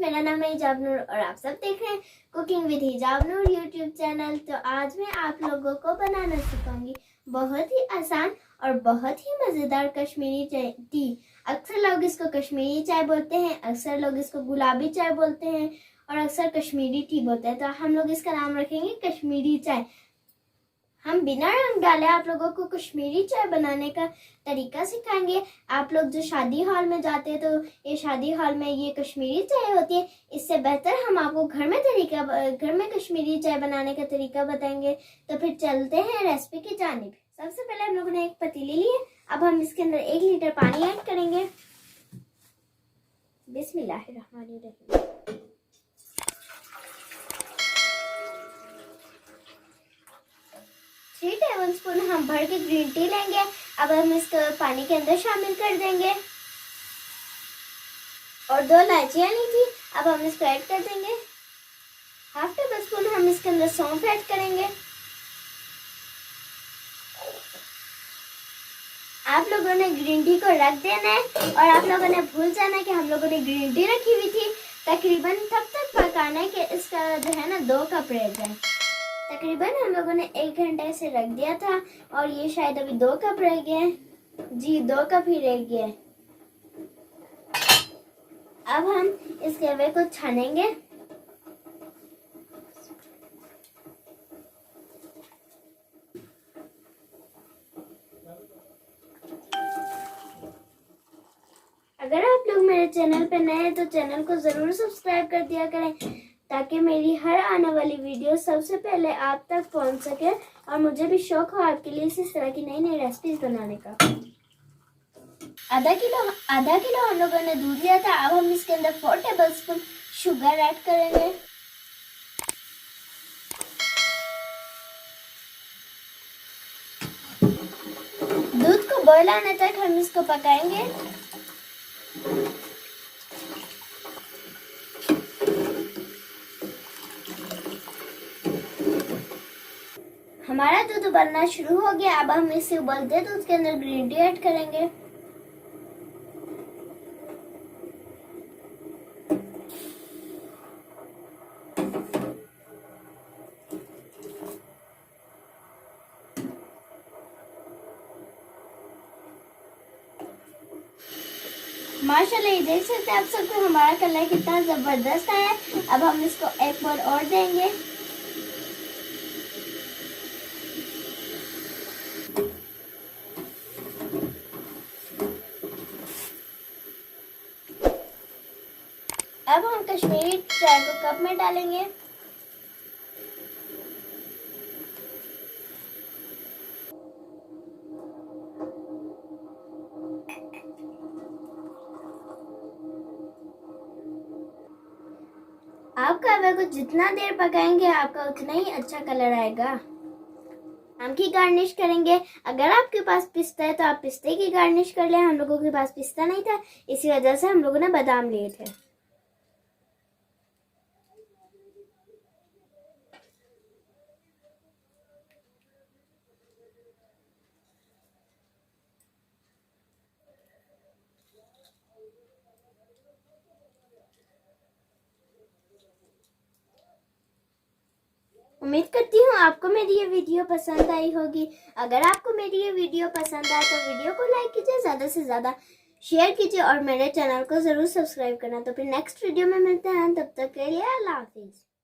मेरा नाम है हिजाब नूर और आप सब देख रहे हैं कुकिंग विद हिजाब नूर यूट्यूब चैनल। तो आज मैं आप लोगों को बनाना सिखाऊंगी बहुत ही आसान और बहुत ही मज़ेदार कश्मीरी टी। अक्सर लोग इसको कश्मीरी चाय बोलते हैं, अक्सर लोग इसको गुलाबी चाय बोलते हैं और अक्सर कश्मीरी टी बोलते हैं। तो हम लोग इसका नाम रखेंगे कश्मीरी चाय। हम बिना रंग डाले आप लोगों को कश्मीरी चाय बनाने का तरीका सिखाएंगे। आप लोग जो शादी हॉल में जाते हैं तो ये शादी हॉल में ये कश्मीरी चाय होती है, इससे बेहतर हम आपको घर में कश्मीरी चाय बनाने का तरीका बताएंगे। तो फिर चलते हैं रेसिपी की जानिब। सबसे पहले हम लोगों ने एक पतीली ली है। अब हम इसके अंदर 1 लीटर पानी ऐड करेंगे। बिस्मिल्लाहिर्रहमानिर्रहीम। 3 टेबलस्पून हम भर के ग्रीन टी लेंगे। अब हम इसको पानी के अंदर शामिल कर देंगे और 2 इलायचियां ली थी, अब हम इसको ऐड कर देंगे। 1/2 टेबलस्पून हम इसके अंदर सौंफ ऐड करेंगे। आप लोगों ने ग्रीन टी को रख देना है और आप लोगों ने भूल जाना है कि हम लोगों ने ग्रीन टी रखी हुई थी। तकरीबन तब तक पकाना है कि इसका जो है ना 2 कप रह जाए। तकरीबन हम लोगों ने 1 घंटे से रख दिया था और ये शायद अभी 2 कप रह गए हैं। जी 2 कप ही रह गए। अब हम इस रवे को छानेंगे। अगर आप लोग मेरे चैनल पे नए हैं तो चैनल को जरूर सब्सक्राइब कर दिया करें ताकि मेरी हर आने वाली वीडियो सबसे पहले आप तक पहुंच सके और मुझे भी शौक हो आपके लिए इस तरह की नई नई रेसिपीज बनाने का। आधा किलो हम लोगों ने दूध लिया था। अब हम इसके अंदर 4 टेबलस्पून शुगर ऐड करेंगे। दूध को बॉयल आने तक हम इसको पकाएंगे। हमारा दूध उबलना शुरू हो गया। अब हम इसे उबलते दूध के अंदर ग्रीन टी ऐड करेंगे। माशाल्लाह ये देख सकते हैं आप सबको हमारा कलर कितना जबरदस्त आया है। अब हम इसको एक बार और देंगे। अब हम कश्मीरी चाय को कप में डालेंगे। आप कहवे को जितना देर पकाएंगे आपका उतना ही अच्छा कलर आएगा। आम की गार्निश करेंगे। अगर आपके पास पिस्ता है तो आप पिस्ते की गार्निश कर लें। हम लोगों के पास पिस्ता नहीं था, इसी वजह से हम लोगों ने बादाम लिए थे। उम्मीद करती हूँ आपको मेरी ये वीडियो पसंद आई होगी। अगर आपको मेरी ये वीडियो पसंद आए तो वीडियो को लाइक कीजिए, ज़्यादा से ज़्यादा शेयर कीजिए और मेरे चैनल को ज़रूर सब्सक्राइब करना। तो फिर नेक्स्ट वीडियो में मिलते हैं, तब तक के लिए अल्लाह हाफिज़।